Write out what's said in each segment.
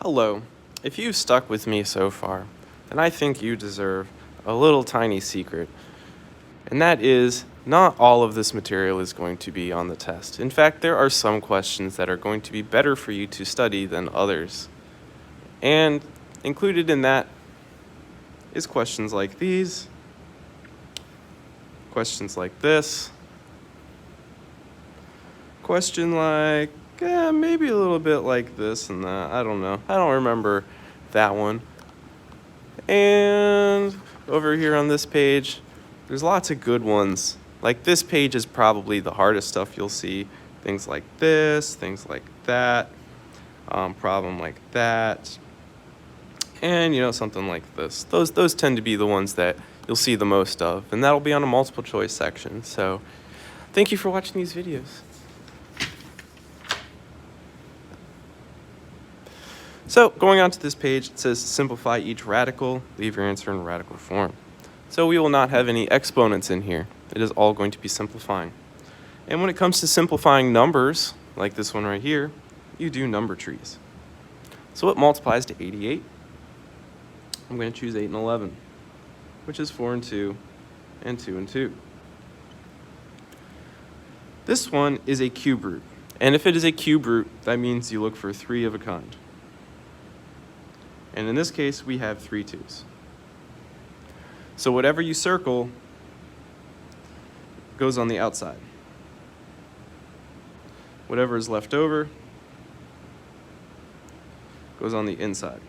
Hello. If you've stuck with me so far, then I think you deserve a little tiny secret. And that is, not all of this material is going to be on the test. In fact, there are some questions that are going to be better for you to study than others. And included in that is questions like these, questions like this, question like maybe a little bit like this and that. I don't know. I don't remember that one. And over here on this page, there's lots of good ones. Like this page is probably the hardest stuff you'll see. Things like this, things like that, problem like that, and something like this. Those tend to be the ones that you'll see the most of, and that'll be on a multiple choice section. So thank you for watching these videos. So going on to this page, it says simplify each radical, leave your answer in radical form. So we will not have any exponents in here. It is all going to be simplifying. And when it comes to simplifying numbers, like this one right here, you do number trees. So it multiplies to 88. I'm going to choose 8 and 11, which is 4 and 2, and 2 and 2. This one is a cube root. And if it is a cube root, that means you look for 3 of a kind. And in this case, we have 3 2s. So whatever you circle goes on the outside. Whatever is left over goes on the inside.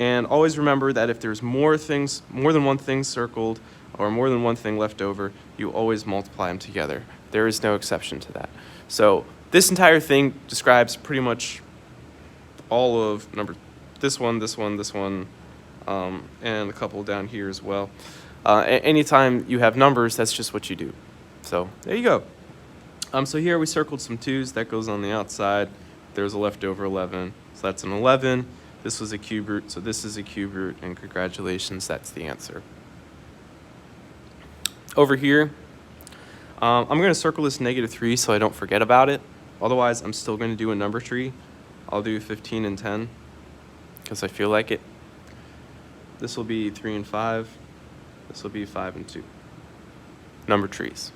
And always remember that if there's more than one thing circled or more than one thing left over, you always multiply them together. There is no exception to that. So this entire thing describes pretty much all of this one, and a couple down here as well. Anytime you have numbers, that's just what you do. So there you go. So here we circled some 2s. That goes on the outside. There's a leftover 11. So that's an 11. This was a cube root, so this is a cube root, and congratulations, that's the answer. Over here, I'm going to circle this -3 so I don't forget about it. Otherwise, I'm still going to do a number tree. I'll do 15 and 10 because I feel like it. This will be 3 and 5. This will be 5 and 2. Number trees.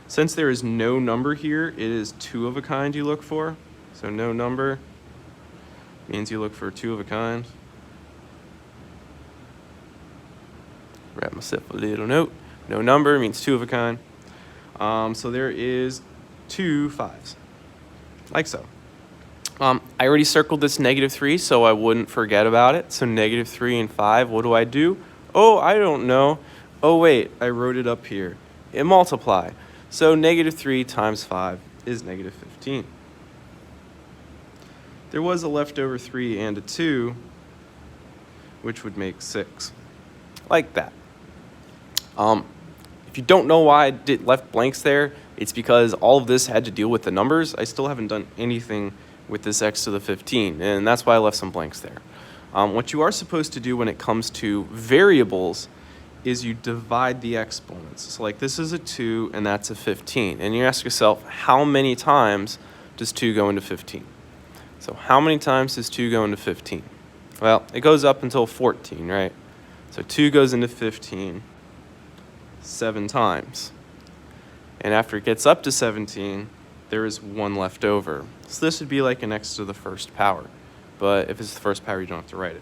Since there is no number here, it is 2 of a kind you look for. So no number means you look for 2 of a kind. Write myself a little note. No number means 2 of a kind. So there is 2 5s, like so. I already circled this -3 so I wouldn't forget about it. So -3 and 5, what do? Oh, I don't know. Oh wait, I wrote it up here. It multiply. So -3 times 5 is -15. There was a leftover 3 and a 2, which would make 6. Like that. If you don't know why I left blanks there, it's because all of this had to deal with the numbers. I still haven't done anything with this x to the 15, and that's why I left some blanks there. What you are supposed to do when it comes to variables is you divide the exponents. So like this is a 2 and that's a 15, and you ask yourself, how many times does 2 go into 15? So how many times does 2 go into 15? Well, it goes up until 14, right? So 2 goes into 15 7 times. And after it gets up to 17, there is 1 left over. So this would be like an x to the first power. But if it's the first power, you don't have to write it.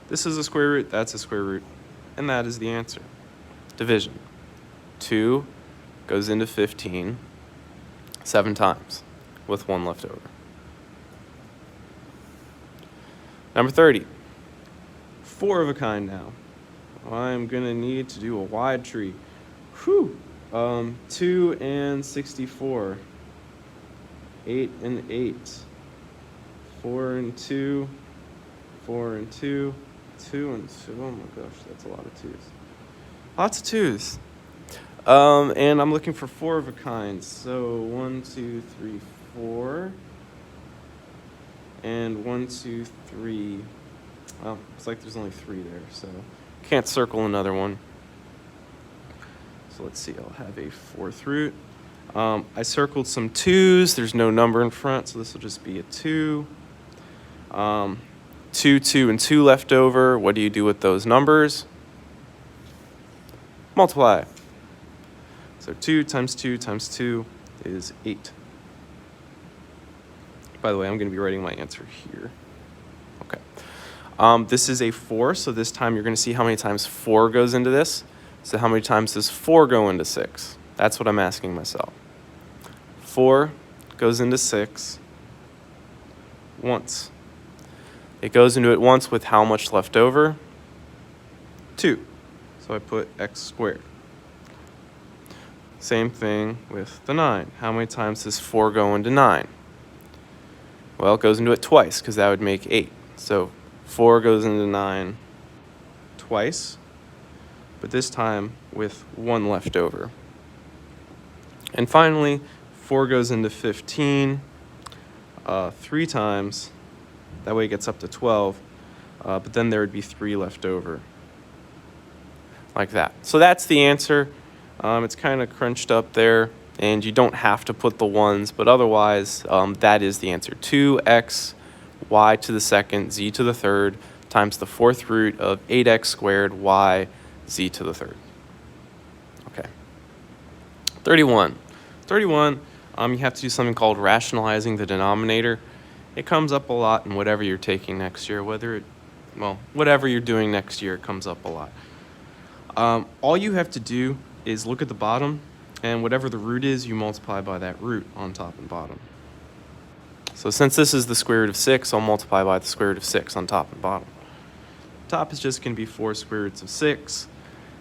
This is a square root, that's a square root, and that is the answer. Division. 2 goes into 15 7 times with 1 left over. Number 30. 4 of a kind now. I'm going to need to do a wide tree. Whew. 2 and 64. 8 and 8. 4 and 2. 4 and 2. 2 and 2. Oh my gosh, that's a lot of 2s. Lots of 2s. And I'm looking for 4 of a kind. So 1, 2, 3, 4. And 1, 2, 3. Well, it's like there's only 3 there, so can't circle another one. So let's see, I'll have a 4th root. I circled some 2's. There's no number in front, so this will just be a 2. 2, 2, and 2 left over. What do you do with those numbers? Multiply. So 2 times 2 times 2 is 8. By the way, I'm going to be writing my answer here. Okay. This is a 4, so this time you're going to see how many times 4 goes into this. So how many times does 4 go into 6? That's what I'm asking myself. 4 goes into 6 once. It goes into it once with how much left over? 2. So I put x squared. Same thing with the 9. How many times does 4 go into 9? Well, it goes into it twice, because that would make 8. So 4 goes into 9 twice, but this time with 1 left over. And finally, 4 goes into 15 3 times. That way it gets up to 12, but then there would be 3 left over, like that. So that's the answer. It's kind of crunched up there, and you don't have to put the 1s, but otherwise, that is the answer. 2x y to the second z to the third times the 4th root of 8x squared y z to the third. Okay. 31. 31, you have to do something called rationalizing the denominator. It comes up a lot in whatever you're taking next year, whatever you're doing next year, it comes up a lot. All you have to do is look at the bottom, and whatever the root is, you multiply by that root on top and bottom. So since this is the square root of 6, I'll multiply by the square root of 6 on top and bottom. Top is just going to be 4 square roots of 6,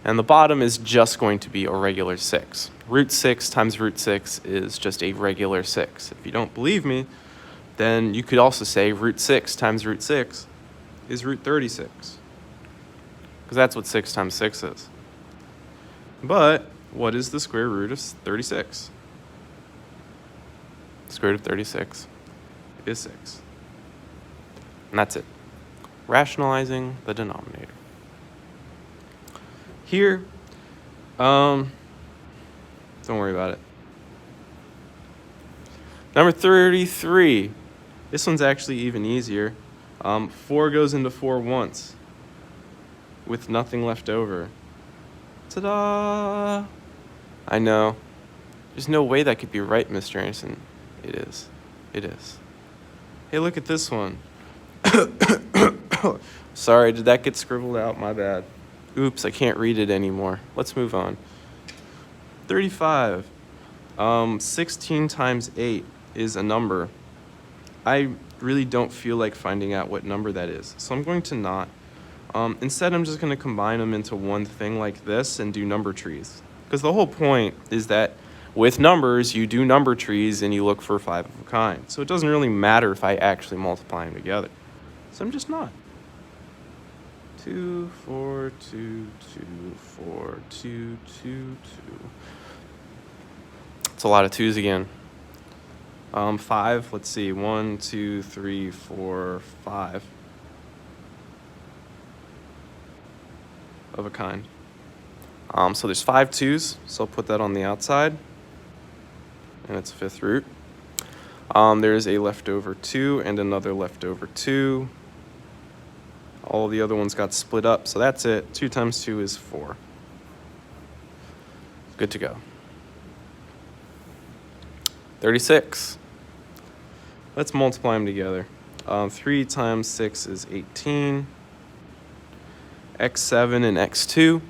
and the bottom is just going to be a regular 6. Root 6 times root 6 is just a regular 6. If you don't believe me, then you could also say root 6 times root 6 is root 36, because that's what 6 times 6 is. But what is the square root of 36? The square root of 36 is 6. And that's it. Rationalizing the denominator. Here, don't worry about it. Number 33. This one's actually even easier. 4 goes into 4 once with nothing left over. Ta-da! I know. There's no way that could be right, Mr. Anderson. It is. It is. Hey, look at this one. Sorry, did that get scribbled out? My bad. Oops, I can't read it anymore. Let's move on. 35. 16 times 8 is a number. I really don't feel like finding out what number that is, so I'm going to not. Instead, I'm just going to combine them into one thing like this and do number trees. Because the whole point is that with numbers, you do number trees and you look for 5 of a kind. So it doesn't really matter if I actually multiply them together. So I'm just not. 2, 4, 2, 2, 4, 2, 2, 2. It's a lot of 2's again. 5, let's see, 1, 2, 3, 4, 5 of a kind. So there's 5 2's, so I'll put that on the outside, and it's 5th root. There's a leftover 2 and another leftover 2. All the other ones got split up, so that's it. 2 times 2 is 4. Good to go. 36. Let's multiply them together. 3 times 6 is 18. x7 and x2.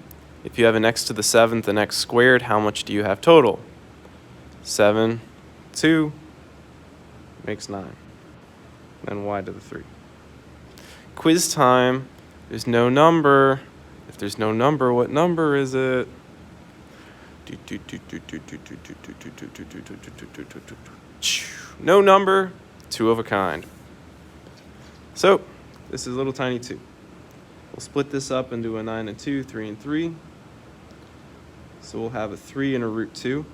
If you have an x to the 7th and x squared, how much do you have total? 7, 2 makes 9. Then y to the 3. Quiz time. There's no number. If there's no number, what number is it? No number, 2 of a kind. So, this is little tiny 2. We'll split this up into a 9 and 2, 3 and 3. So we'll have a 3 and a root 2.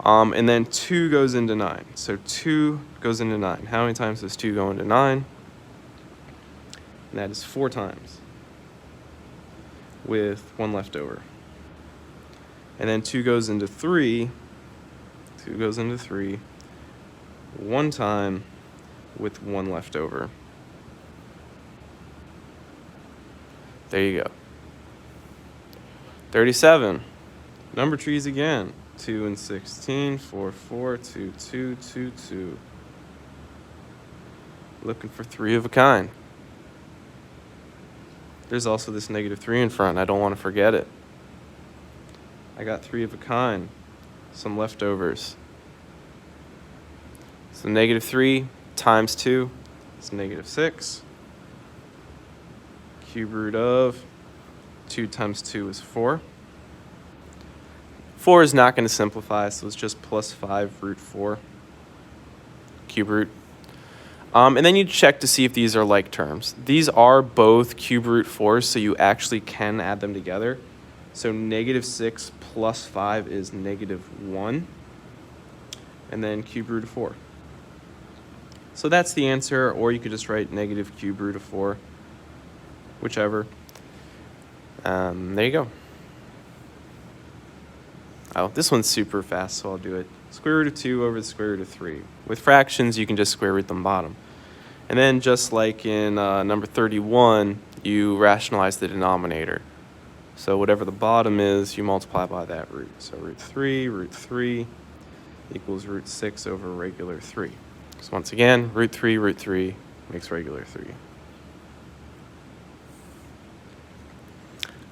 And then 2 goes into 9. So 2 goes into 9. How many times does 2 go into 9? And that is 4 times. with 1 left over. And then 2 goes into 3. 2 goes into 3 one time with 1 left over. There you go. 37. Number trees again. 2 and 16, 4, 4, 2, 2, 2, 2. Looking for 3 of a kind. There's also this -3 in front. I don't want to forget it. I got 3 of a kind. Some leftovers. So -3 times 2 is -6. Cube root of 2 times 2 is 4. 4 is not going to simplify, so it's just plus 5 root 4. Cube root. And then you check to see if these are like terms. These are both cube root 4s, so you actually can add them together. So -6 plus 5 is -1. And then cube root of 4. So that's the answer, or you could just write negative cube root of 4. Whichever. There you go. Oh, this one's super fast, so I'll do it. Square root of 2 over the square root of 3. With fractions, you can just square root them bottom. And then just like in number 31, you rationalize the denominator. So whatever the bottom is, you multiply by that root. So root 3 equals root 6 over regular 3. So once again, root 3 makes regular 3.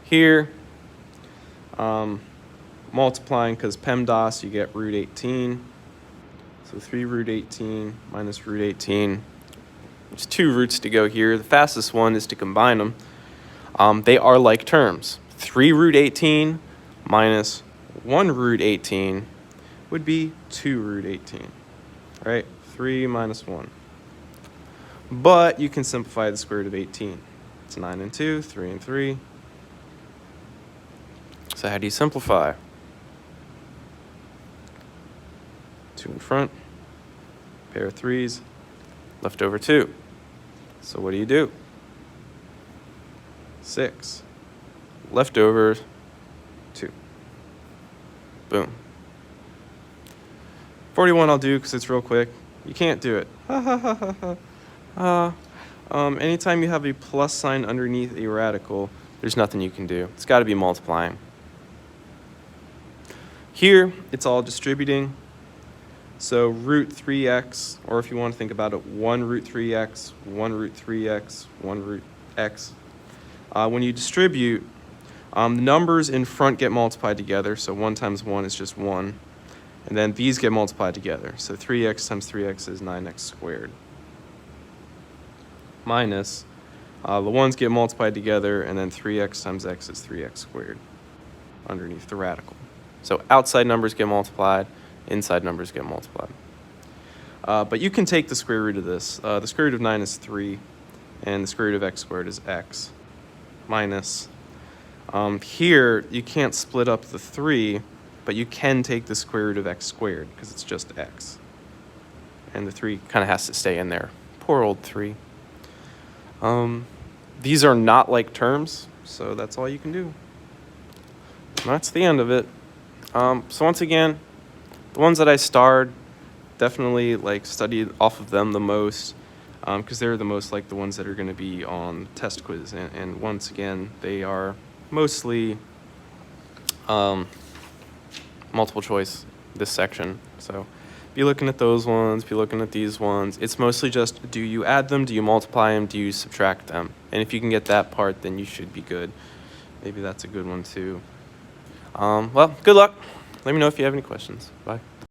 Here, multiplying, because PEMDAS, you get root 18. So 3 root 18 minus root 18. There's 2 roots to go here. The fastest one is to combine them. They are like terms. 3 root 18 minus 1 root 18 would be 2 root 18, right? 3 minus 1. But you can simplify the square root of 18. It's 9 and 2, 3 and 3. So how do you simplify? 2 in front, pair of 3s, left over 2. So what do? 6, left over 2. Boom. 41 I'll do because it's real quick. You can't do it. Anytime you have a plus sign underneath a radical, there's nothing you can do. It's got to be multiplying. Here, it's all distributing. So root 3x, or if you want to think about it, 1 root 3x, 1 root 3x, 1 root x. When you distribute, the numbers in front get multiplied together. So 1 times 1 is just 1. And then these get multiplied together. So 3x times 3x is 9x squared. Minus, the ones get multiplied together, and then 3x times x is 3x squared underneath the radical. So outside numbers get multiplied, inside numbers get multiplied. But you can take the square root of this. The square root of 9 is 3, and the square root of x squared is x. Minus. Here, you can't split up the 3, but you can take the square root of x squared, because it's just x. And the 3 kind of has to stay in there. Poor old 3. These are not like terms, so that's all you can do. And that's the end of it. So once again, the ones that I starred, definitely like studied off of them the most, because they're the most like the ones that are going to be on test quiz. And once again, they are mostly multiple choice, this section. So be looking at those ones, be looking at these ones. It's mostly just, do you add them, do you multiply them, do you subtract them? And if you can get that part, then you should be good. Maybe that's a good one too. Well, good luck. Let me know if you have any questions. Bye.